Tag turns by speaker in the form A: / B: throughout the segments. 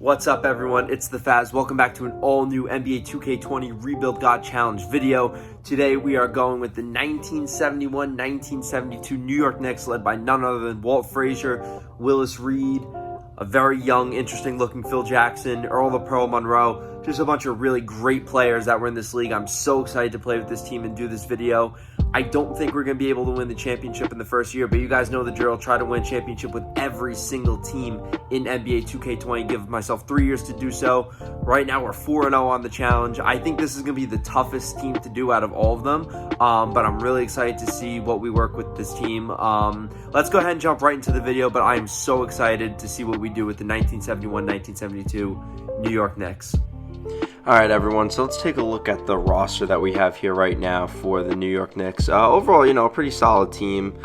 A: What's up, everyone? It's the Faz. Welcome back to an all-new NBA 2K20 Rebuild God Challenge video. Today we are going with the 1971-1972 New York Knicks, led by none other than Walt, Frazier, Willis, Reed, a very young, interesting-looking Phil Jackson, Earl the Pearl Monroe, just a bunch of really great players that were in this league. I'm so excited to play with this team and do this video. I don't think we're going to be able to win the championship in the first year, but you guys know the drill. Try to win championship with every single team in NBA 2K20. Give myself 3 years to do so. Right now, we're 4-0 on the challenge. I think this is going to be the toughest team to do out of all of them, but I'm really excited to see what we work with this team. Let's go ahead and jump right into the video, but I am so excited to see what we do with the 1971-1972 New York Knicks.
B: Alright, everyone, so let's take a look at the roster that we have here right now for the New York Knicks. Overall, a pretty solid team.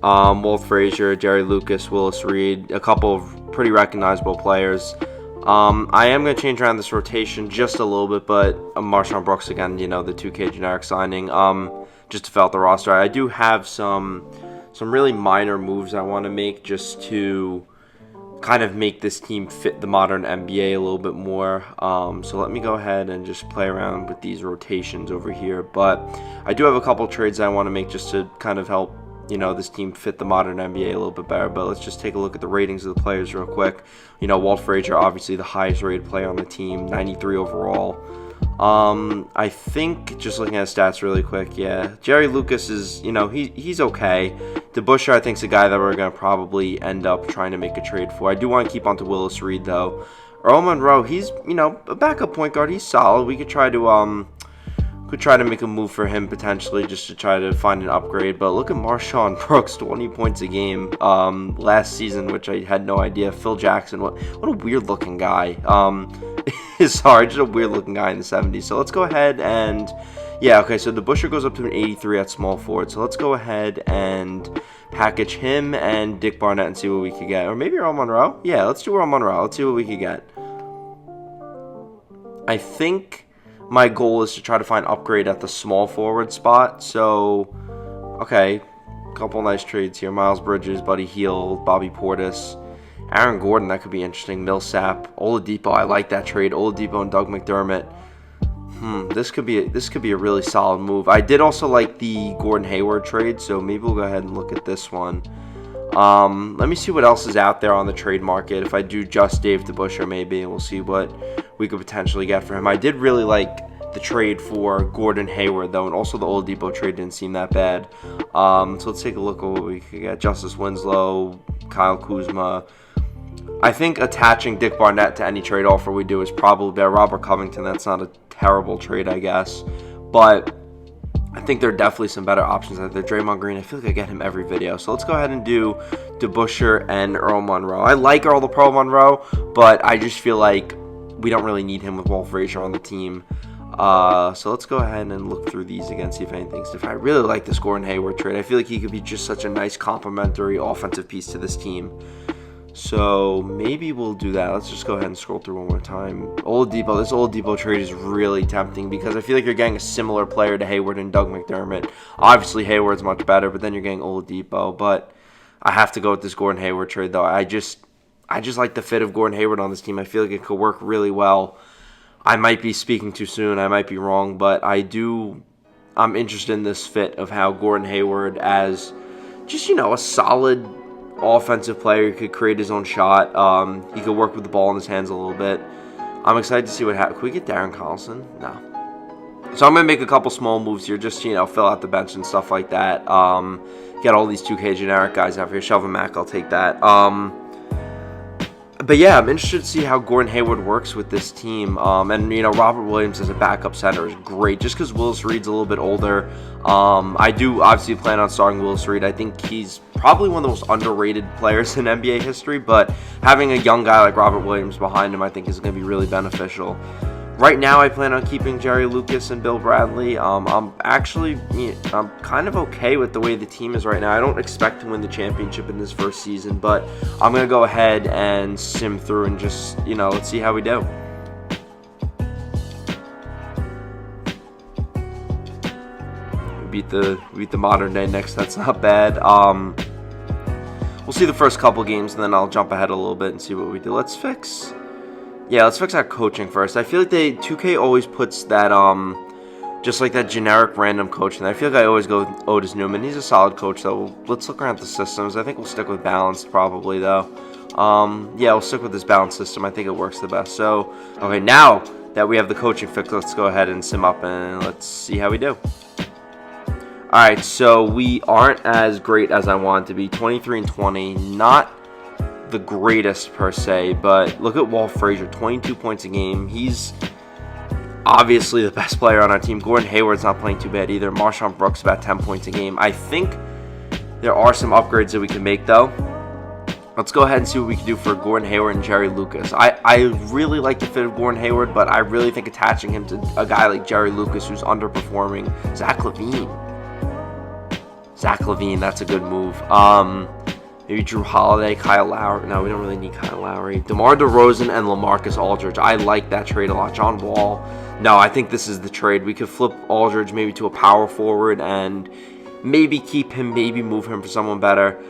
B: Walt, Frazier, Jerry Lucas, Willis, Reed, a couple of pretty recognizable players. I am going to change around this rotation just a little bit, but Marshawn Brooks, again, the 2K generic signing, just to fill out the roster. I do have some really minor moves I want to make just to kind of make this team fit the modern NBA a little bit more. So let me go ahead and just play around with these rotations over here. But I do have a couple trades I want to make just to kind of help, this team fit the modern NBA a little bit better. But let's just take a look at the ratings of the players real quick. Walt Frazier, obviously the highest rated player on the team, 93 overall. I think, just looking at his stats really quick, yeah, Jerry Lucas is, he's okay. DeBusschere, I think, is a guy that we're going to probably end up trying to make a trade for. I do want to keep on to Willis Reed, though. Earl Monroe, he's, a backup point guard. He's solid. We could try to make a move for him potentially just to try to find an upgrade. But look at Marshawn Brooks, 20 points a game last season, which I had no idea. Phil Jackson, what a weird-looking guy. Sorry, just a weird-looking guy in the 70s. So let's go ahead and... Yeah, okay, so DeBusschere goes up to an 83 at small forward. So let's go ahead and package him and Dick Barnett and see what we could get. Or maybe Earl Monroe? Yeah, let's do Earl Monroe. Let's see what we could get. I think my goal is to try to find upgrade at the small forward spot. So, okay, a couple nice trades here. Miles Bridges, Buddy Hield, Bobby Portis, Aaron Gordon, that could be interesting. Millsap, Oladipo, I like that trade. Oladipo and Doug McDermott. This could be a really solid move. I did also like the Gordon Hayward trade, so maybe we'll go ahead and look at this one. Let me see what else is out there on the trade market. If I do just Dave DeBusschere, maybe, and we'll see what we could potentially get for him. I did really like the trade for Gordon Hayward, though, and also the Oladipo trade didn't seem that bad. So let's take a look at what we could get. Justice Winslow, Kyle Kuzma. I think attaching Dick Barnett to any trade offer we do is probably better. Robert Covington, that's not a terrible trade, I guess. But I think there are definitely some better options out there. Draymond Green, I feel like I get him every video. So let's go ahead and do DeBusschere and Earl Monroe. I like Earl the Pearl Monroe, but I just feel like we don't really need him with Walt Frazier on the team. So let's go ahead and look through these again, see if anything's different. I really like this Gordon Hayward trade. I feel like he could be just such a nice complementary offensive piece to this team. So maybe we'll do that. Let's just go ahead and scroll through one more time. Oladipo, this Oladipo trade is really tempting because I feel like you're getting a similar player to Hayward and Doug McDermott. Obviously, Hayward's much better, but then you're getting Oladipo. But I have to go with this Gordon Hayward trade, though. I just like the fit of Gordon Hayward on this team. I feel like it could work really well. I might be speaking too soon. I might be wrong, but I'm interested in this fit of how Gordon Hayward, as just, a solid offensive player, he could create his own shot. He could work with the ball in his hands a little bit. I'm excited to see what happens. Can we get Darren Collison? No. So I'm going to make a couple small moves here, just fill out the bench and stuff like that. Get all these 2K generic guys out here. Shelvin Mack, I'll take that. But yeah, I'm interested to see how Gordon Hayward works with this team. And Robert Williams as a backup center is great, just because Willis Reed's a little bit older. I do obviously plan on starting Willis Reed. I think he's probably one of the most underrated players in NBA history, but having a young guy like Robert Williams behind him, I think, is going to be really beneficial. Right now, I plan on keeping Jerry Lucas and Bill Bradley. I'm kind of okay with the way the team is right now. I don't expect to win the championship in this first season, but I'm going to go ahead and sim through and just, let's see how we do. We beat the modern day Knicks. That's not bad. We'll see the first couple games, and then I'll jump ahead a little bit and see what we do. Let's fix... Yeah, let's fix that coaching first. I feel like 2K always puts that, just like that generic random coach. And I feel like I always go with Otis Newman. He's a solid coach, though. Let's look around the systems. I think we'll stick with balanced probably, though. Yeah, we'll stick with this balanced system. I think it works the best. So, okay, now that we have the coaching fixed, let's go ahead and sim up and let's see how we do. Alright, so we aren't as great as I want to be. 23-20, not the greatest per se, but look at Walt Frazier, 22 points a game. He's obviously the best player on our team. Gordon Hayward's not playing too bad either. Marshawn Brooks about 10 points a game. I think there are some upgrades that we can make, though. Let's go ahead and see what we can do for Gordon Hayward and Jerry Lucas. I really like the fit of Gordon Hayward, but I really think attaching him to a guy like Jerry Lucas who's underperforming. Zach LaVine, that's a good move. Maybe Drew Holiday, Kyle Lowry. No, we don't really need Kyle Lowry. DeMar DeRozan and LaMarcus Aldridge. I like that trade a lot. John Wall. No, I think this is the trade. We could flip Aldridge maybe to a power forward and maybe keep him, maybe move him for someone better.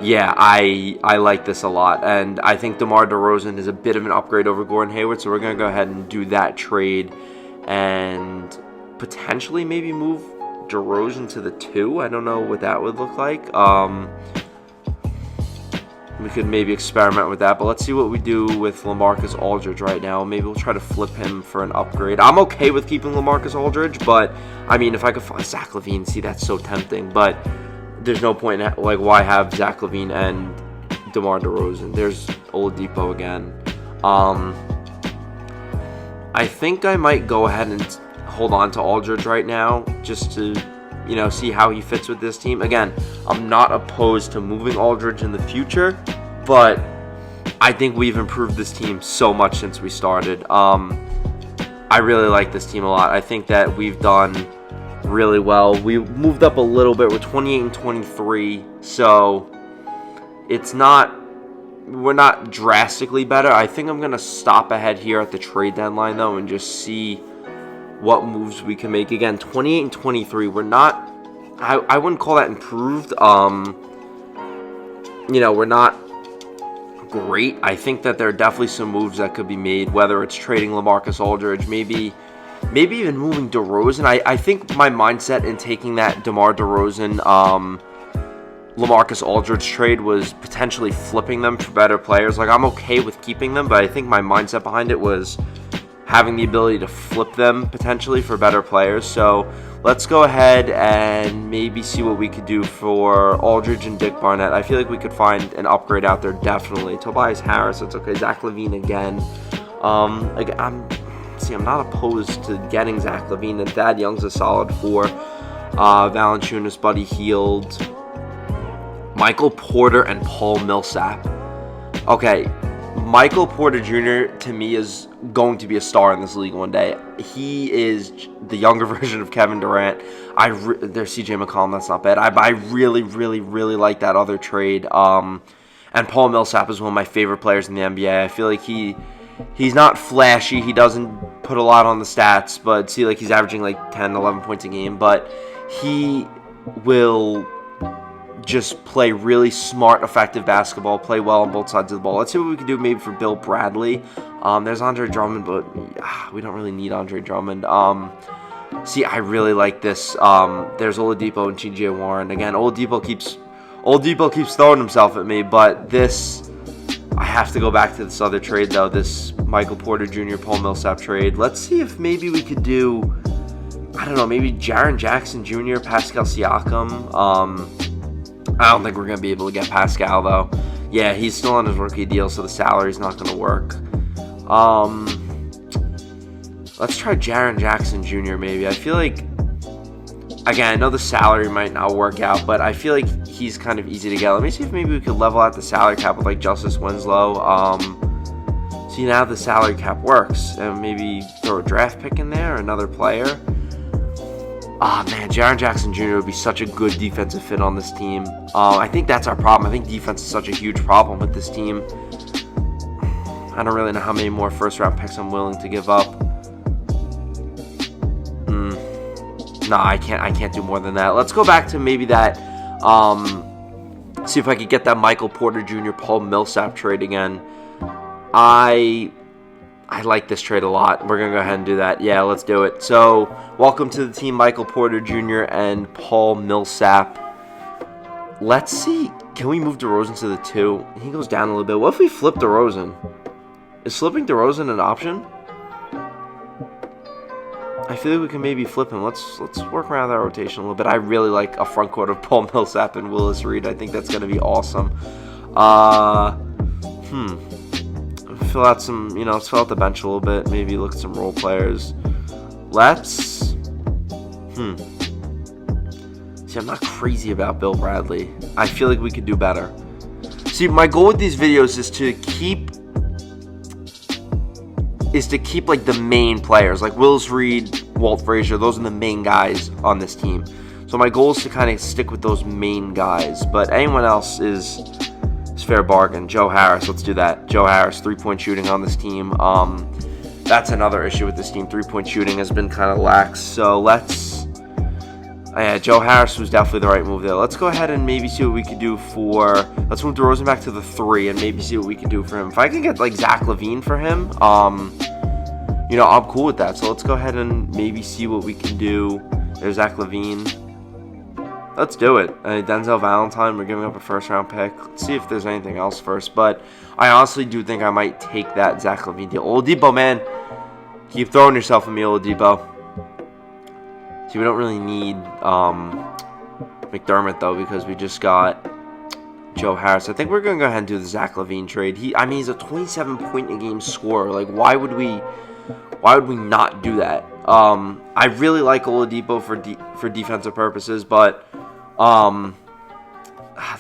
B: Yeah, I like this a lot. And I think DeMar DeRozan is a bit of an upgrade over Gordon Hayward. So we're going to go ahead and do that trade and potentially maybe move DeRozan to the 2. I don't know what that would look like. We could maybe experiment with that, but let's see what we do with LaMarcus Aldridge right now. Maybe we'll try to flip him for an upgrade. I'm okay with keeping LaMarcus Aldridge, but I mean, if I could find Zach LaVine, see, that's so tempting. But there's no point in like why have Zach LaVine and DeMar DeRozan. There's Oladipo again. I think I might go ahead and hold on to Aldridge right now just to, you know, see how he fits with this team. Again, I'm not opposed to moving Aldridge in the future, but I think we've improved this team so much since we started. I really like this team a lot. I think that we've done really well. We moved up a little bit. We're 28-23, so we're not drastically better. I think I'm going to stop ahead here at the trade deadline, though, and just see what moves we can make. Again, 28-23. We're not, I wouldn't call that improved. You know, we're not great. I think that there are definitely some moves that could be made, whether it's trading LaMarcus Aldridge, maybe even moving DeRozan. I think my mindset in taking that DeMar DeRozan, LaMarcus Aldridge trade was potentially flipping them for better players. Like, I'm okay with keeping them, but I think my mindset behind it was having the ability to flip them potentially for better players. So let's go ahead and maybe see what we could do for Aldridge and Dick Barnett. I feel like we could find an upgrade out there, definitely. Tobias Harris, that's okay. Zach LaVine again. I'm not opposed to getting Zach LaVine. And Thad Young's a solid 4. Valanciunas, Buddy Hield, Michael Porter, and Paul Millsap. Okay, Michael Porter Jr. to me is going to be a star in this league one day. He is the younger version of Kevin Durant. There's CJ McCollum, that's not bad. I really, really, really like that other trade. And Paul Millsap is one of my favorite players in the NBA. I feel like he's not flashy. He doesn't put a lot on the stats, but see, like, he's averaging like 10, 11 points a game. But he will just play really smart, effective basketball, play well on both sides of the ball. Let's see what we can do maybe for Bill Bradley. There's Andre Drummond, but we don't really need Andre Drummond. See, I really like this. There's Oladipo and T.J. Warren. Again, Oladipo keeps throwing himself at me, but this, I have to go back to this other trade, though, this Michael Porter Jr., Paul Millsap trade. Let's see if maybe we could do, I don't know, maybe Jaren Jackson Jr., Pascal Siakam. I don't think we're going to be able to get Pascal, though. Yeah, he's still on his rookie deal, so the salary's not going to work. Let's try Jaren Jackson Jr. maybe. I feel like, again, I know the salary might not work out, but I feel like he's kind of easy to get. Let me see if maybe we could level out the salary cap with, like, Justice Winslow. See, now the salary cap works. And maybe throw a draft pick in there, another player. Man, Jaren Jackson Jr. would be such a good defensive fit on this team. I think that's our problem. I think defense is such a huge problem with this team. I don't really know how many more first-round picks I'm willing to give up. No, I can't do more than that. Let's go back to maybe that. See if I could get that Michael Porter Jr. Paul Millsap trade again. I like this trade a lot. We're going to go ahead and do that. Yeah, let's do it. So, welcome to the team, Michael Porter Jr. and Paul Millsap. Let's see. Can we move DeRozan to the 2? He goes down a little bit. What if we flip DeRozan? Is flipping DeRozan an option? I feel like we can maybe flip him. Let's work around that rotation a little bit. I really like a front court of Paul Millsap and Willis Reed. I think that's going to be awesome. Fill out some, let's fill out the bench a little bit. Maybe look at some role players. Let's, See, I'm not crazy about Bill Bradley. I feel like we could do better. See, my goal with these videos is to keep like the main players, like Willis Reed, Walt, Frazier. Those are the main guys on this team. So my goal is to kind of stick with those main guys. But anyone else is fair bargain. Joe Harris, let's do that. Joe Harris, 3-point shooting on this team. That's another issue with this team. 3-point shooting has been kind of lax. So Joe Harris was definitely the right move there. Let's go ahead and maybe see what we could do let's move DeRozan back to the 3 and maybe see what we can do for him. If I can get like Zach LaVine for him, I'm cool with that. So let's go ahead and maybe see what we can do. There's Zach LaVine. Let's do it. Denzel Valentine, we're giving up a first-round pick. Let's see if there's anything else first. But I honestly do think I might take that Zach LaVine deal. Oladipo, man. Keep throwing yourself at me, Oladipo. See, we don't really need McDermott, though, because we just got Joe Harris. I think we're going to go ahead and do the Zach LaVine trade. He's a 27-point-a-game scorer. Like, why would we not do that? I really like Oladipo for defensive purposes, but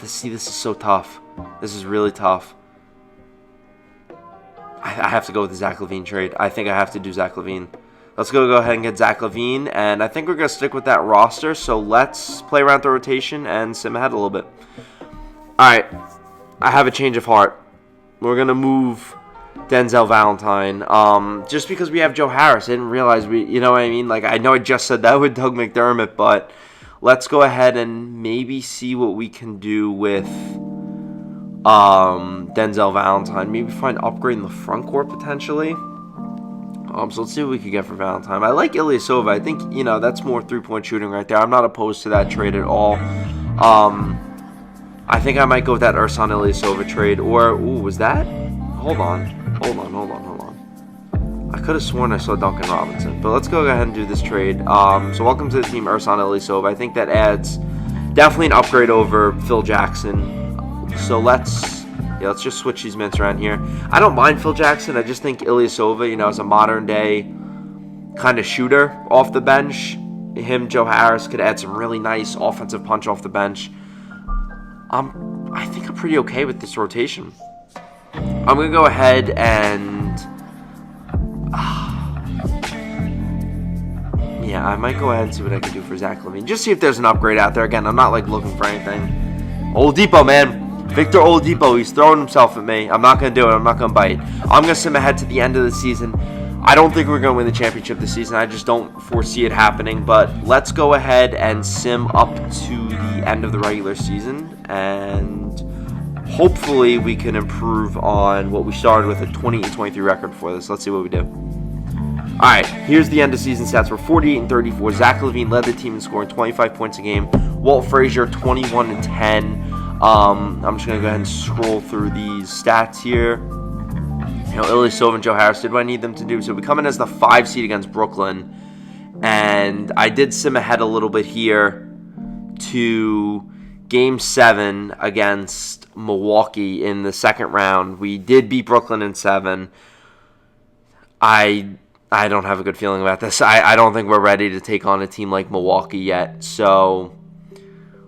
B: this is so tough. This is really tough. I have to go with the Zach LaVine trade. I think I have to do Zach LaVine. Let's go ahead and get Zach LaVine, and I think we're going to stick with that roster, so let's play around the rotation and sim ahead a little bit. Alright, I have a change of heart. We're going to move Denzel Valentine, just because we have Joe Harris. I didn't realize you know what I mean? Like, I know I just said that with Doug McDermott, but let's go ahead and maybe see what we can do with Denzel Valentine. Maybe find upgrade in the front court potentially. So let's see what we can get for Valentine. I like Ilyasova. I think, that's more 3-point shooting right there. I'm not opposed to that trade at all. I think I might go with that Ersan Ilyasova trade. Or, was that? Hold on. I could have sworn I saw Duncan Robinson. But let's go ahead and do this trade. So welcome to the team, Ersan Ilyasova. I think that adds definitely an upgrade over Phil Jackson. So let's just switch these mints around here. I don't mind Phil Jackson. I just think Ilyasova, is a modern-day kind of shooter off the bench. Joe Harris could add some really nice offensive punch off the bench. I think I'm pretty okay with this rotation. I'm going to go ahead and... I might go ahead and see what I can do for Zach LaVine. Just see if there's an upgrade out there. Again, I'm not, looking for anything. Oladipo, man. Victor Oladipo, he's throwing himself at me. I'm not going to do it. I'm not going to bite. I'm going to sim ahead to the end of the season. I don't think we're going to win the championship this season. I just don't foresee it happening. But let's go ahead and sim up to the end of the regular season. And hopefully we can improve on what we started with, a 20-23 record for this. Let's see what we do. All right, here's the end of season stats. We're 48-34. Zach LaVine led the team in scoring 25 points a game. Walt Frazier, 21-10. I'm just going to go ahead and scroll through these stats here. Ilyasova and Joe Harris did what I need them to do. So we come in as the 5 seed against Brooklyn. And I did sim ahead a little bit here to Game 7 against Milwaukee in the second round. We did beat Brooklyn in 7. I don't have a good feeling about this. I don't think we're ready to take on a team like Milwaukee yet. So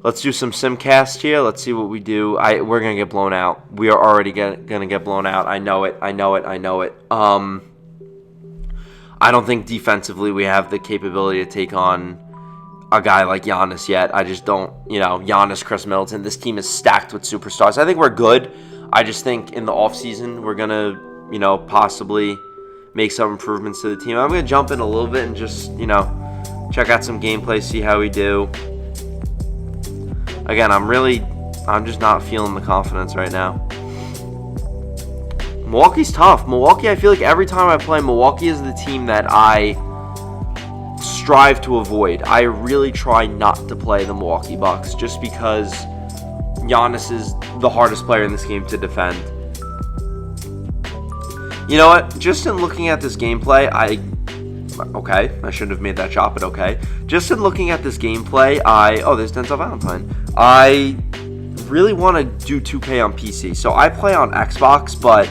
B: let's do some simcast here. Let's see what we do. We're going to get blown out. We are already going to get blown out. I know it. I don't think defensively we have the capability to take on a guy like Giannis yet. I just don't, Giannis, Chris Middleton. This team is stacked with superstars. I think we're good. I just think in the offseason we're going to, possibly make some improvements to the team. I'm going to jump in a little bit and just, check out some gameplay, see how we do. Again, I'm just not feeling the confidence right now. Milwaukee's tough. Milwaukee, I feel like every time I play, Milwaukee is the team that I strive to avoid. I really try not to play the Milwaukee Bucks just because Giannis is the hardest player in this game to defend. You know what? Just in looking at this gameplay, I shouldn't have made that shot, but okay. Just in looking at this gameplay, there's Denzel Valentine. I really want to do 2K on PC. So I play on Xbox, but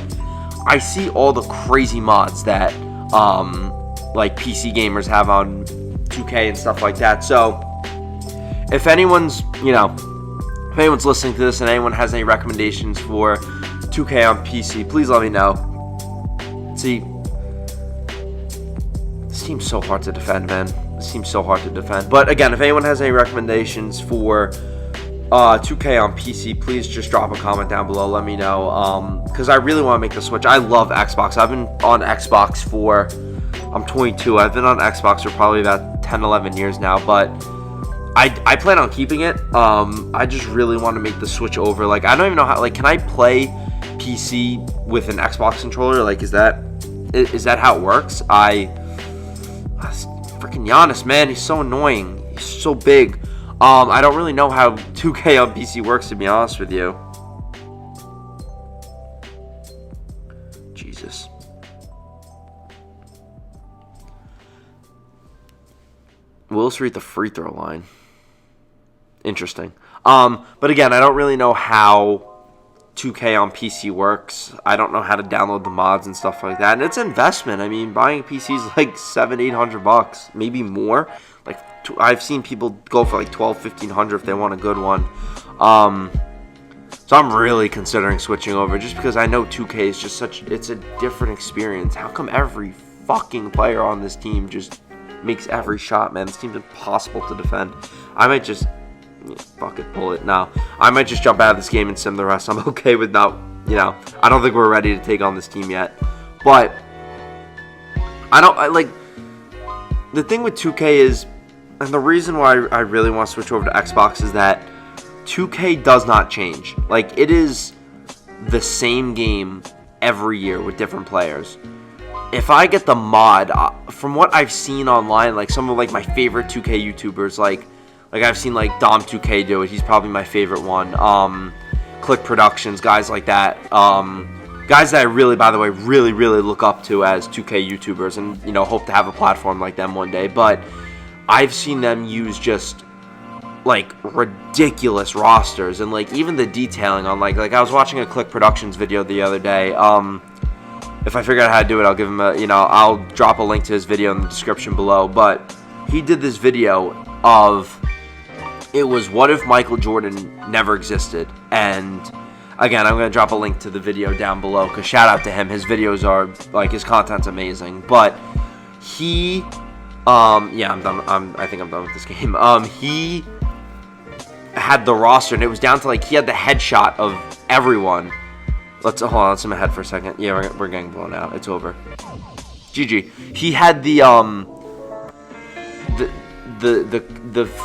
B: I see all the crazy mods that like PC gamers have on 2K and stuff like that. So if anyone's listening to this and anyone has any recommendations for 2K on PC, please let me know. See, this team's so hard to defend, man. This team's so hard to defend. But again, if anyone has any recommendations for 2K on PC, please just drop a comment down below. Let me know, because I really want to make the switch. I love Xbox. I've been on Xbox for, I'm 22. I've been on Xbox for probably about 10, 11 years now, but I plan on keeping it. I just really want to make the switch over. Like, I don't even know how, like, can I play PC with an Xbox controller? Like, is that how it works? Freaking Giannis, man, he's so annoying. He's so big. I don't really know how 2K on PC works, to be honest with you. Jesus. Willis at the free throw line. Interesting. But again, I don't really know how 2K on PC works. I don't know how to download the mods and stuff like that. And it's an investment. I mean, buying a PC is like $700-800, maybe more. Like, I've seen people go for like $1,200-1,500 if they want a good one. So I'm really considering switching over just because I know 2K is just it's a different experience. How come every fucking player on this team just makes every shot, man? This team's impossible to defend. I might just fuck it, pull it now. I might just jump out of this game and sim the rest. I'm okay with not, I don't think we're ready to take on this team yet. But the thing with 2K is, and the reason why I really want to switch over to Xbox is that 2K does not change. Like, it is the same game every year with different players. If I get the mod, from what I've seen online, like some of like my favorite 2K YouTubers, like I've seen like Dom2K do it. He's probably my favorite one. CLIQUE Productions, guys like that. Guys that I really, by the way, really look up to as 2K YouTubers, and hope to have a platform like them one day. But I've seen them use just like ridiculous rosters, and like even the detailing on like I was watching a CLIQUE Productions video the other day. If I figure out how to do it, I'll give him I'll drop a link to his video in the description below. But he did this video of, it was what if Michael Jordan never existed. And again, I'm going to drop a link to the video down below, because shout out to him. His videos are, like, his content's amazing. But he, I'm done. I think I'm done with this game. He had the roster, and it was down to, like, he had the headshot of everyone. Hold on, let's zoom ahead for a second. Yeah, we're getting blown out. It's over. GG. He had the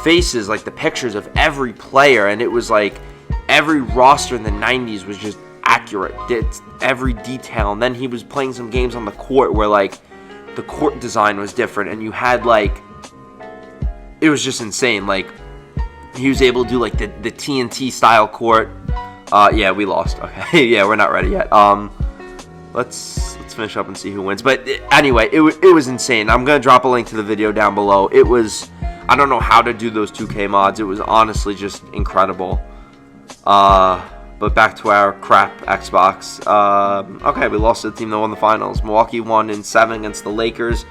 B: faces, like the pictures of every player, and it was like every roster in the 90s was just accurate. It's every detail. And then he was playing some games on the court where like the court design was different, and you had like, it was just insane. Like, he was able to do like the TNT style court. Yeah, we lost. Okay. Yeah, we're not ready yet. Let's finish up and see who wins. But anyway, it was insane. I'm gonna drop a link to the video down below. It was, I don't know how to do those 2K mods. It was honestly just incredible. But back to our crap Xbox. Okay, we lost to the team that won the finals. Milwaukee won in 7 against the Lakers.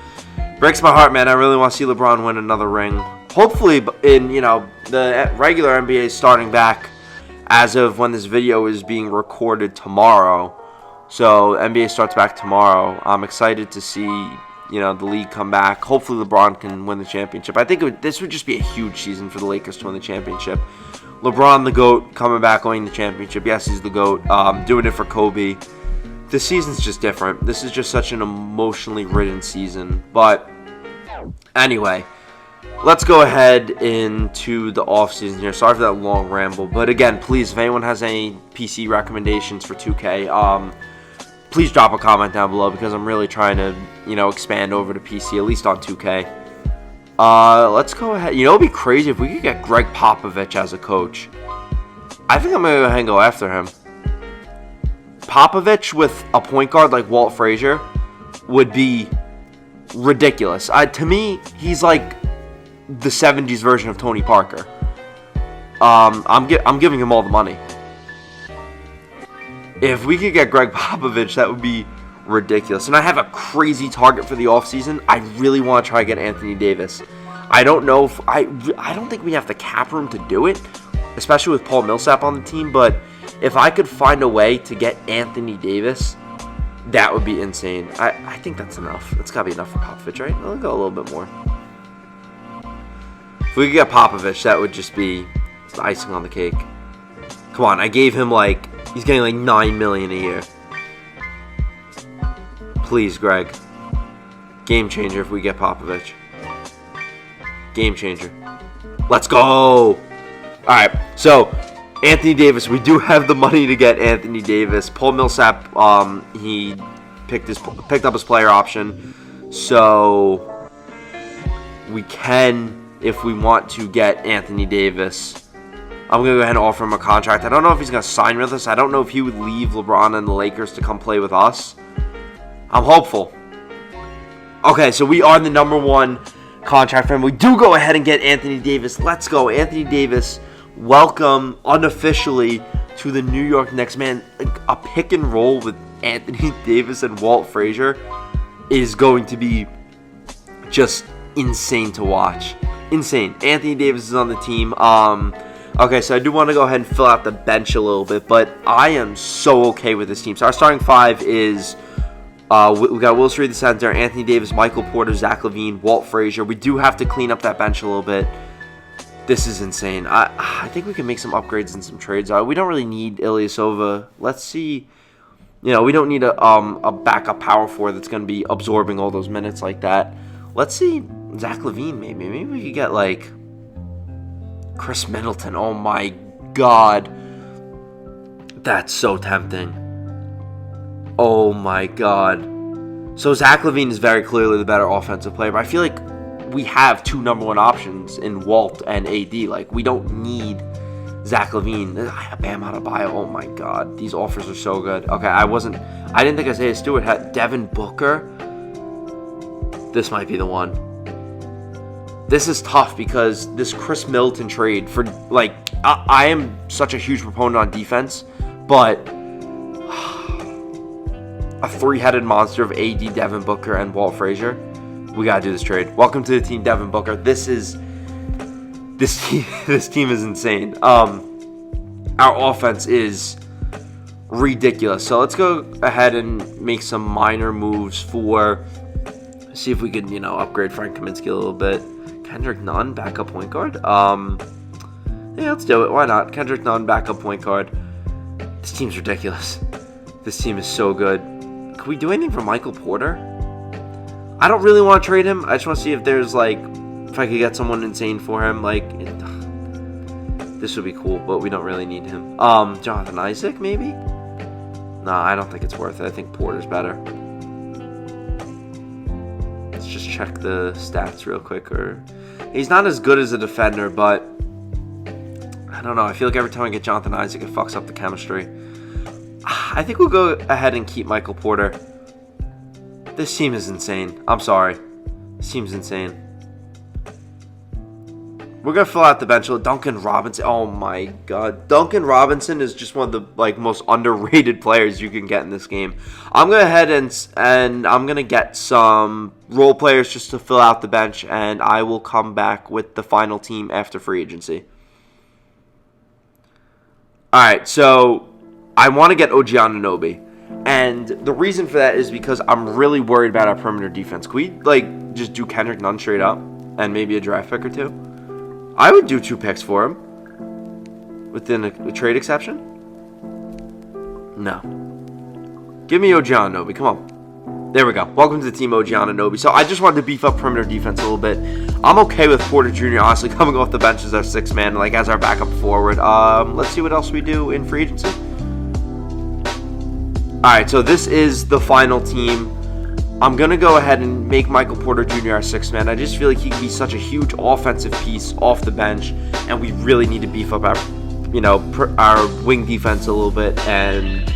B: Breaks my heart, man. I really want to see LeBron win another ring. Hopefully, in the regular NBA is starting back as of when this video is being recorded tomorrow. So NBA starts back tomorrow. I'm excited to see the league come back. Hopefully LeBron can win the championship. I think this would just be a huge season for the Lakers to win the championship. LeBron, the GOAT, coming back, winning the championship. Yes, he's the GOAT. Doing it for Kobe. This season's just different. This is just such an emotionally ridden season. But anyway, let's go ahead into the offseason here. Sorry for that long ramble. But again, please, if anyone has any PC recommendations for 2K, please drop a comment down below because I'm really trying to, expand over to PC, at least on 2K. Let's go ahead. It'd be crazy if we could get Greg Popovich as a coach. I think I'm going to go ahead and go after him. Popovich with a point guard like Walt Frazier would be ridiculous. To me, he's like the 70s version of Tony Parker. I'm giving him all the money. If we could get Greg Popovich, that would be ridiculous. And I have a crazy target for the offseason. I really want to try to get Anthony Davis. I don't know if I don't think we have the cap room to do it, especially with Paul Millsap on the team, but if I could find a way to get Anthony Davis, that would be insane. I think that's enough. That's got to be enough for Popovich, right? I'll go a little bit more. If we could get Popovich, that would just be the icing on the cake. Come on, I gave him he's getting like $9 million a year. Please, Greg. Game changer if we get Popovich. Game changer. Let's go! Alright, so Anthony Davis, we do have the money to get Anthony Davis. Paul Millsap, he picked up his player option, so we can, if we want to get Anthony Davis. I'm going to go ahead and offer him a contract. I don't know if he's going to sign with us. I don't know if he would leave LeBron and the Lakers to come play with us. I'm hopeful. Okay, so we are the number one contract for him. We do go ahead and get Anthony Davis. Let's go. Anthony Davis, welcome unofficially to the New York Knicks. Man, a pick and roll with Anthony Davis and Walt Frazier is going to be just insane to watch. Insane. Anthony Davis is on the team. Okay, so I do want to go ahead and fill out the bench a little bit, but I am so okay with this team. So our starting five is, we got Willis Reed, the center, Anthony Davis, Michael Porter, Zach LaVine, Walt Frazier. We do have to clean up that bench a little bit. This is insane. I think we can make some upgrades and some trades. We don't really need Ilyasova. Let's see. We don't need a backup power forward that's going to be absorbing all those minutes like that. Let's see Zach LaVine maybe. Maybe we could get Chris Middleton. Oh my God. That's so tempting. Oh my God. So Zach LaVine is very clearly the better offensive player, but I feel like we have two number one options in Walt and AD. We don't need Zach LaVine. Bam Adebayo. Oh my God. These offers are so good. Okay, I didn't think Isaiah Stewart had Devin Booker. This might be the one. This is tough because this Chris Middleton trade for, I am such a huge proponent on defense, but a three-headed monster of AD, Devin Booker, and Walt Frazier. We gotta do this trade. Welcome to the team, Devin Booker. This team is insane. Our offense is ridiculous. So let's go ahead and make some minor moves for, see if we can, upgrade Frank Kaminsky a little bit. Kendrick Nunn, backup point guard. Yeah, let's do it. Why not? Kendrick Nunn, backup point guard. This team's ridiculous. This team is so good. Can we do anything for Michael Porter? I don't really want to trade him. I just want to see if there's if I could get someone insane for him. This would be cool, but we don't really need him. Jonathan Isaac, maybe? No, I don't think it's worth it. I think Porter's better. Let's just check the stats real quick. He's not as good as a defender, but I don't know. I feel like every time I get Jonathan Isaac, it fucks up the chemistry. I think we'll go ahead and keep Michael Porter. This team is insane. I'm sorry. This team's insane. We're going to fill out the bench. Duncan Robinson. Oh my God. Duncan Robinson is just one of the most underrated players you can get in this game. I'm going to head and I'm going to get some role players just to fill out the bench, and I will come back with the final team after free agency. Alright, so I want to get OG Anunoby. And the reason for that is because I'm really worried about our perimeter defense. Can we, just do Kendrick Nunn straight up and maybe a draft pick or two? I would do 2 picks for him within a trade exception. No. Give me OG Anunoby. Come on. There we go. Welcome to the team, OG Anunoby. So I just wanted to beef up perimeter defense a little bit. I'm okay with Porter Jr. honestly coming off the bench as our 6th man, as our backup forward. Let's see what else we do in free agency. Alright, so this is the final team. I'm going to go ahead and make Michael Porter Jr. our sixth man. I just feel like he can be such a huge offensive piece off the bench, and we really need to beef up our, our wing defense a little bit. And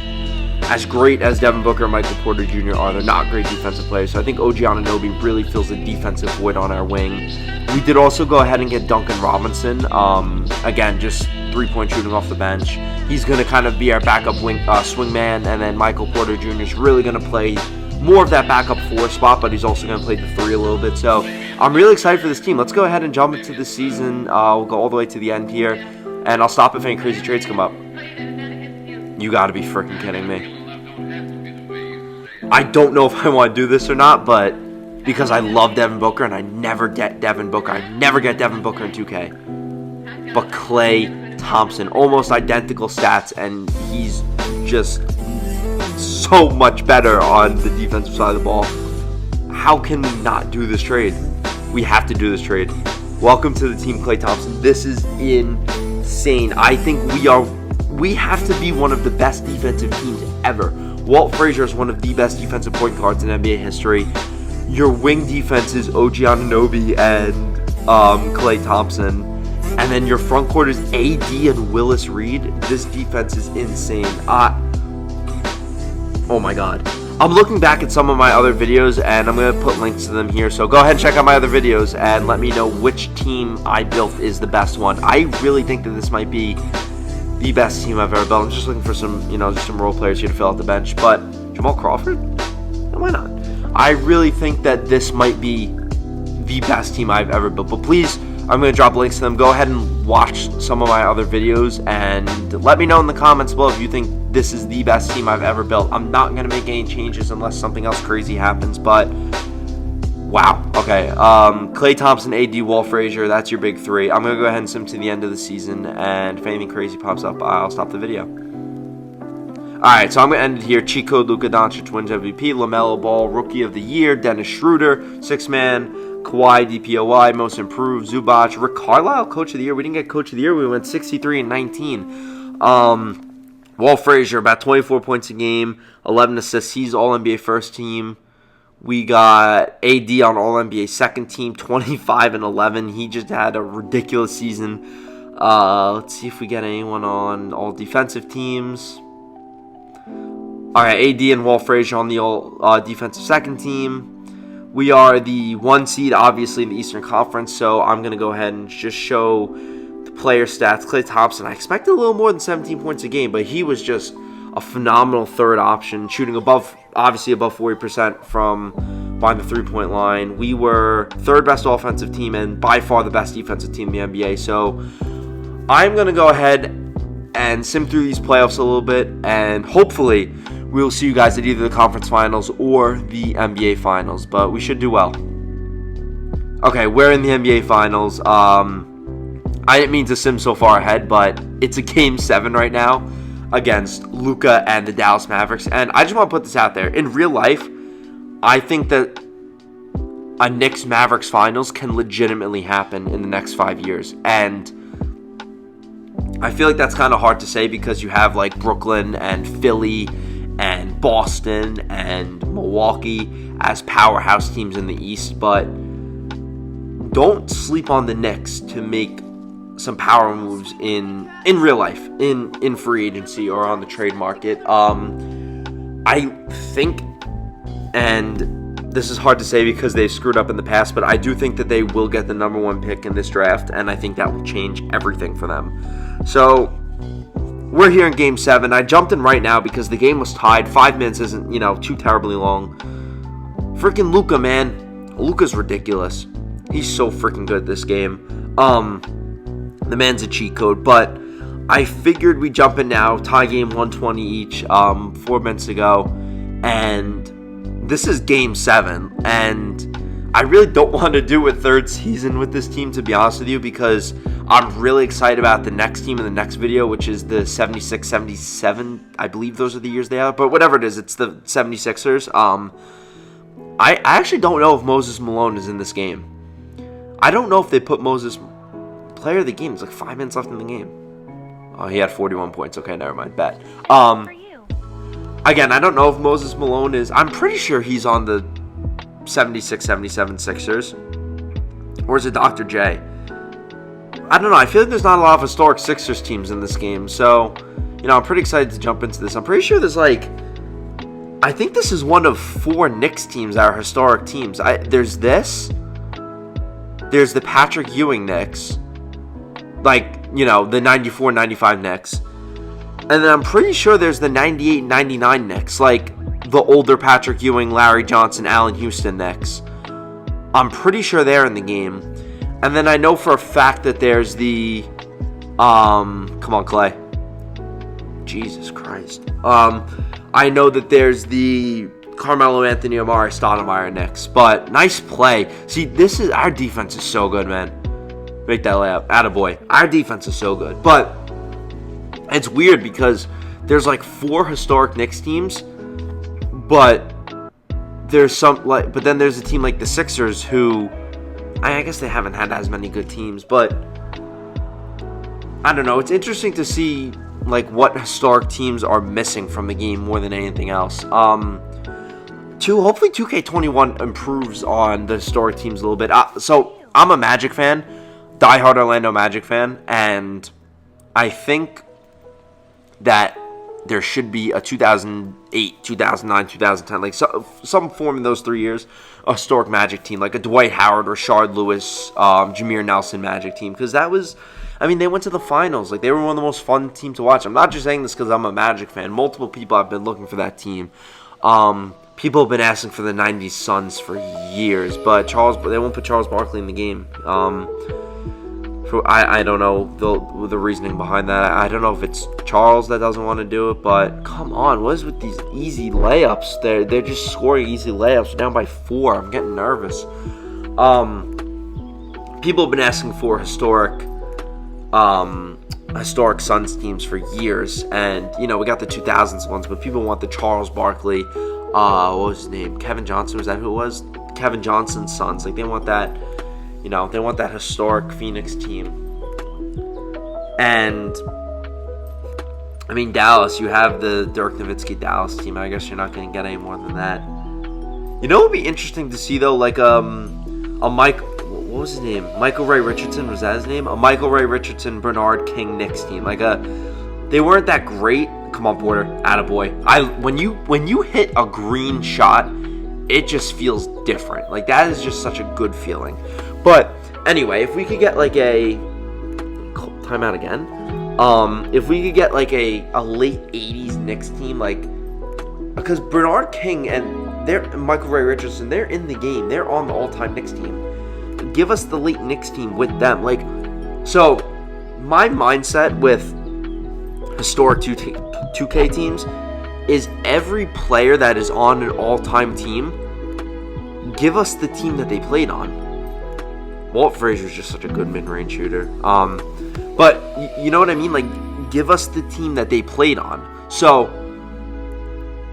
B: as great as Devin Booker and Michael Porter Jr. are, they're not great defensive players. So I think OG Anunoby really fills a defensive void on our wing. We did also go ahead and get Duncan Robinson. Again, just three-point shooting off the bench. He's going to kind of be our backup swingman, and then Michael Porter Jr. is really going to play more of that backup 4 spot, but he's also going to play the 3 a little bit. So I'm really excited for this team. Let's go ahead and jump into the season. We'll go all the way to the end here, and I'll stop if any crazy trades come up. You got to be freaking kidding me. I don't know if I want to do this or not, but because I love Devin Booker, and I never get Devin Booker. I never get Devin Booker in 2K. But Klay Thompson, almost identical stats, and he's just so much better on the defensive side of the ball. How can we not do this trade? We have to do this trade. Welcome to the team, Klay Thompson. This is insane. I think we have to be one of the best defensive teams ever. Walt Frazier is one of the best defensive point guards in NBA history. Your wing defense is OG Anunoby and Klay Thompson. And then your front court is AD and Willis Reed. This defense is insane. Oh my god. I'm looking back at some of my other videos, and I'm going to put links to them here. So go ahead and check out my other videos and let me know which team I built is the best one. I really think that this might be the best team I've ever built. I'm just looking for some, just some role players here to fill out the bench. But Jamal Crawford? Why not? I really think that this might be the best team I've ever built. But please, I'm going to drop links to them. Go ahead and watch some of my other videos and let me know in the comments below if you think this is the best team I've ever built. I'm not going to make any changes unless something else crazy happens, but wow. Okay, Klay Thompson, AD, Walt Frazier, that's your big 3. I'm going to go ahead and sim to the end of the season, and if anything crazy pops up, I'll stop the video. Alright, so I'm going to end it here. Cheat code Luka Doncic wins MVP, LaMelo Ball, Rookie of the Year, Dennis Schroeder, 6-man, Kawhi, DPOY, Most Improved, Zubac, Rick Carlisle, Coach of the Year. We didn't get Coach of the Year. We went 63-19. Walt Frazier, about 24 points a game, 11 assists. He's All-NBA first team. We got AD on All-NBA second team, 25-11. He just had a ridiculous season. Let's see if we get anyone on all defensive teams. All right, AD and Walt Frazier on the all defensive second team. We are the 1 seed, obviously, in the Eastern Conference, so I'm going to go ahead and just show the player stats. Klay Thompson, I expected a little more than 17 points a game, but he was just a phenomenal third option, shooting obviously above 40% from behind the three-point line. We were third best offensive team and by far the best defensive team in the NBA, so I'm going to go ahead and sim through these playoffs a little bit, and hopefully we'll see you guys at either the conference finals or the NBA finals, but we should do well. Okay, we're in the NBA finals. I didn't mean to sim so far ahead, but it's a Game 7 right now against Luka and the Dallas Mavericks, and I just want to put this out there. In real life, I think that a Knicks-Mavericks finals can legitimately happen in the next 5 years, and I feel like that's kind of hard to say because you have like Brooklyn and Philly and Boston and Milwaukee as powerhouse teams in the East, but don't sleep on the Knicks to make some power moves in real life, in free agency or on the trade market. I think, and this is hard to say because they've screwed up in the past, but I do think that they will get the number 1 pick in this draft, and I think that will change everything for them. So we're here in Game 7. I jumped in right now because the game was tied. 5 minutes isn't, too terribly long. Freaking Luka, man. Luka's ridiculous. He's so freaking good at this game. The man's a cheat code, but I figured we'd jump in now. Tie game 120 each, 4 minutes to go. And this is Game 7. And I really don't want to do a third season with this team, to be honest with you, because I'm really excited about the next team in the next video, which is the 76-77. I believe those are the years they are, but whatever it is, it's the 76ers. I actually don't know if Moses Malone is in this game. I don't know if they put Moses player of the game. It's like 5 minutes left in the game. Oh, he had 41 points. Okay, never mind. Bet. Again, I don't know if Moses Malone is. I'm pretty sure he's on the 76-77 Sixers. Or is it Dr. J? I don't know. I feel like there's not a lot of historic Sixers teams in this game. So, I'm pretty excited to jump into this. I'm pretty sure there's I think this is one of 4 Knicks teams that are historic teams. There's this. There's the Patrick Ewing Knicks. The 94-95 Knicks. And then I'm pretty sure there's the 98-99 Knicks. The older Patrick Ewing, Larry Johnson, Allen Houston Knicks. I'm pretty sure they're in the game. And then I know for a fact that there's the... come on, Clay. Jesus Christ. I know that there's the Carmelo Anthony, Amari Stoudemire Knicks. But nice play. See, our defense is so good, man. Make that layup. Attaboy. Our defense is so good. But it's weird because there's 4 historic Knicks teams. But there's but then there's a team like the Sixers who, I guess they haven't had as many good teams, but I don't know. It's interesting to see what historic teams are missing from the game more than anything else. Hopefully 2K21 improves on the historic teams a little bit. So I'm a Magic fan, diehard Orlando Magic fan, and I think that there should be a 2008, 2009, 2010, some form in those 3 years, a historic Magic team, like a Dwight Howard, Rashard Lewis, Jameer Nelson Magic team, because that was, they went to the finals. They were one of the most fun teams to watch. I'm not just saying this because I'm a Magic fan. Multiple people have been looking for that team. People have been asking for the 90s Suns for years, but they won't put Charles Barkley in the game. I don't know the reasoning behind that. I don't know if it's Charles that doesn't want to do it, but come on, what is with these easy layups? They're just scoring easy layups. We're down by 4. I'm getting nervous. People have been asking for historic Suns teams for years, and we got the 2000s ones, but people want the Charles Barkley, what was his name? Kevin Johnson, was that who it was? Kevin Johnson's Suns. They want that. They want that historic Phoenix team. And, Dallas, you have the Dirk Nowitzki Dallas team. I guess you're not going to get any more than that. What would be interesting to see, though? What was his name? Michael Ray Richardson, was that his name? A Michael Ray Richardson, Bernard King Knicks team. They weren't that great. Come on, Porter. Attaboy. When you hit a green shot, it just feels different. That is just such a good feeling. But anyway, if we could get a timeout again. If we could get a late 80s Knicks team, because Bernard King and Michael Ray Richardson, they're in the game. They're on the all-time Knicks team. Give us the late Knicks team with them. So my mindset with historic 2K teams is every player that is on an all-time team, give us the team that they played on. Walt Frazier is just such a good mid-range shooter. But you know what I mean? Give us the team that they played on. So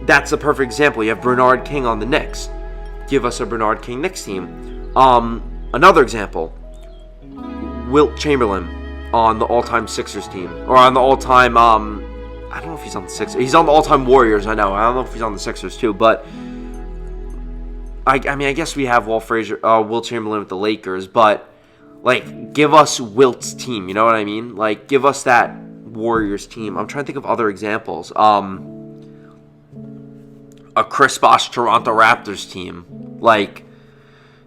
B: that's a perfect example. You have Bernard King on the Knicks. Give us a Bernard King Knicks team. Another example, Wilt Chamberlain on the all-time Sixers team. Or on the all-time, I don't know if he's on the Sixers. He's on the all-time Warriors, I know. I don't know if he's on the Sixers too, but I guess we have Wilt Chamberlain with the Lakers, but give us Wilt's team, you know what I mean? Give us that Warriors team. I'm trying to think of other examples. A Chris Bosh Toronto Raptors team.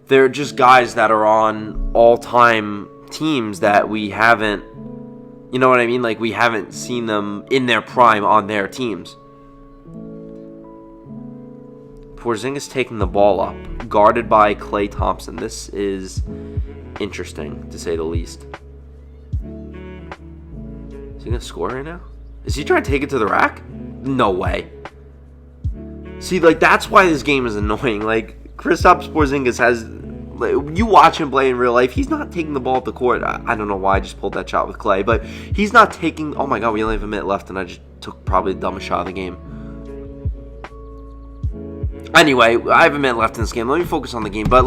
B: They're just guys that are on all-time teams that we haven't, you know what I mean? We haven't seen them in their prime on their teams. Porzingis taking the ball up, guarded by Klay Thompson. This is interesting, to say the least. Is he going to score right now? Is he trying to take it to the rack? No way. See, that's why this game is annoying. Kristaps Porzingis has... you watch him play in real life, he's not taking the ball up the court. I don't know why I just pulled that shot with Klay, but he's not taking... Oh my god, we only have a minute left, and I just took probably the dumbest shot of the game. Anyway, I have a minute left in this game. Let me focus on the game. But,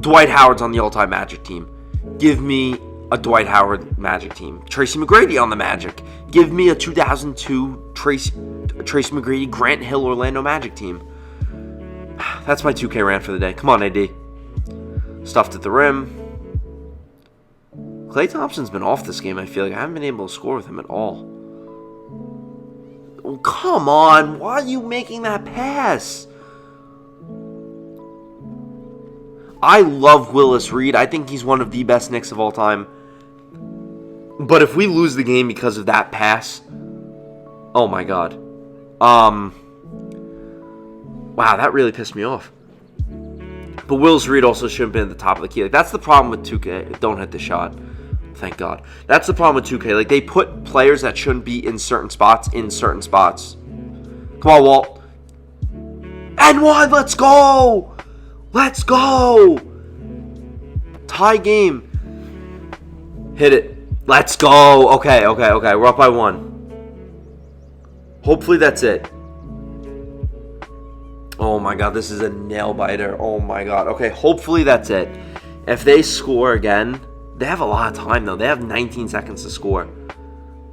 B: Dwight Howard's on the all-time Magic team. Give me a Dwight Howard Magic team. Tracy McGrady on the Magic. Give me a 2002 Tracy McGrady, Grant Hill, Orlando Magic team. That's my 2K rant for the day. Come on, AD. Stuffed at the rim. Klay Thompson's been off this game, I feel like. I haven't been able to score with him at all. Oh, come on. Why are you making that pass? I love Willis Reed. I think he's one of the best Knicks of all time. But if we lose the game because of that pass, oh my God. Wow, that really pissed me off. But Willis Reed also shouldn't be at the top of the key. Like, that's the problem with 2K. Don't hit the shot. Thank God. That's the problem with 2K. Like, they put players that shouldn't be in certain spots in certain spots. Come on, Walt. And one. Let's go. Let's go. Tie game. Hit it. Let's go. Okay. We're up by 1. Hopefully that's it. Oh my God, this is a nail biter. Oh my God. Okay, hopefully that's it. If they score again, they have a lot of time though. They have 19 seconds to score.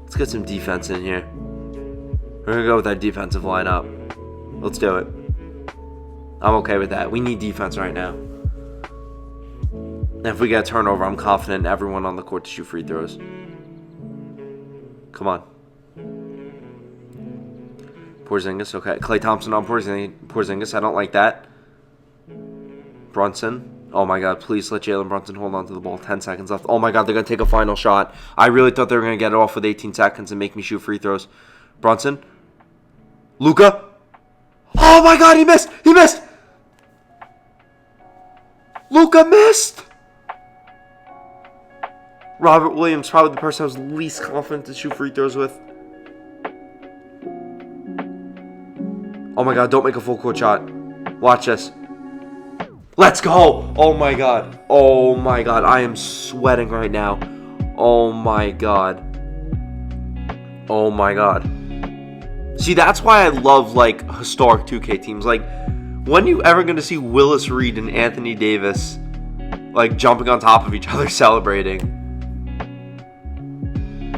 B: Let's get some defense in here. We're going to go with our defensive lineup. Let's do it. I'm okay with that. We need defense right now. And if we get a turnover, I'm confident in everyone on the court to shoot free throws. Come on. Porzingis, okay. Klay Thompson on Porzingis. I don't like that. Brunson. Oh my God, please let Jalen Brunson hold on to the ball. 10 seconds left. Oh my God, they're going to take a final shot. I really thought they were going to get it off with 18 seconds and make me shoot free throws. Brunson. Luka. Oh my God, he missed. He missed. Luka missed. Robert Williams, probably the person I was least confident to shoot free throws with. Oh my God, don't make a full court shot. Watch this. Let's go. Oh my God. Oh my God. I am sweating right now. Oh my God. Oh my God. See, that's why I love, like, historic 2K teams. Like, when are you ever going to see Willis Reed and Anthony Davis, like, jumping on top of each other celebrating?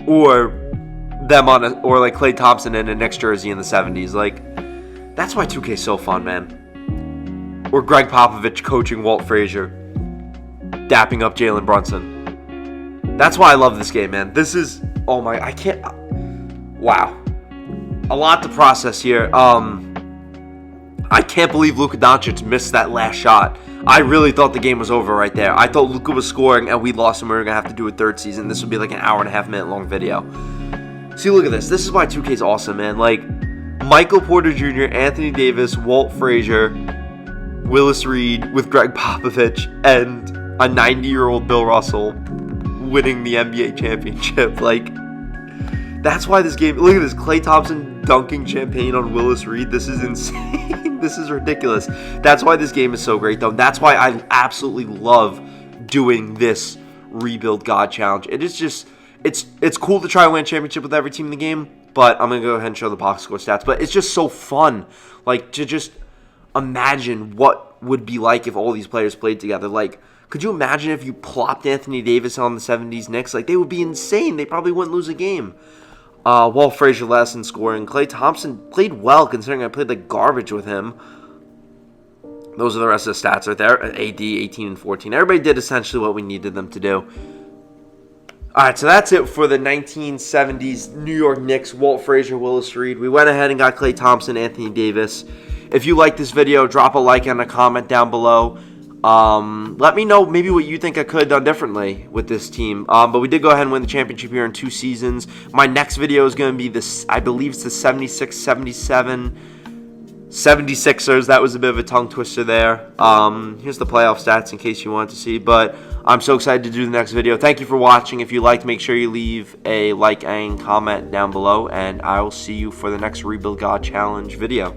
B: Or them on a, or like Klay Thompson in a Knicks jersey in the 70s. Like, that's why 2K is so fun, man. Or Greg Popovich coaching Walt Frazier, dapping up Jalen Brunson. That's why I love this game, man. This is, oh my, I can't, wow. A lot to process here. I can't believe Luka Doncic missed that last shot. I really thought the game was over right there. I thought Luka was scoring and we lost and we were going to have to do a third season. This would be like an 1.5 minute long video. See, look at this. This is why 2K is awesome, man. Like, Michael Porter Jr., Anthony Davis, Walt Frazier, Willis Reed with Greg Popovich, and a 90-year-old Bill Russell winning the NBA championship. Like, that's why this game, look at this, Klay Thompson dunking champagne on Willis Reed. This is insane. This is ridiculous. That's why this game is so great, though. That's why I absolutely love doing this Rebuild God Challenge. It is just, it's cool to try and win a championship with every team in the game, but I'm going to go ahead and show the box score stats. But it's just so fun, like, to just imagine what would be like if all these players played together. Like, could you imagine if you plopped Anthony Davis on the 70s Knicks? Like, they would be insane. They probably wouldn't lose a game. Walt Frazier last in scoring. Klay Thompson played well, considering I played like garbage with him. Those are the rest of the stats right there. AD, 18 and 14. Everybody did essentially what we needed them to do. All right, so that's it for the 1970s New York Knicks, Walt Frazier, Willis Reed. We went ahead and got Klay Thompson, Anthony Davis. If you like this video, drop a like and a comment down below. Let me know maybe what you think I could have done differently with this team. But we did go ahead and win the championship here in 2 seasons. My next video is going to be this, I believe it's the 76-77 76ers. That was a bit of a tongue twister there. Here's the playoff stats in case you wanted to see. But I'm so excited to do the next video. Thank you for watching. If you liked, make sure you leave a like and comment down below. And I will see you for the next Rebuild God Challenge video.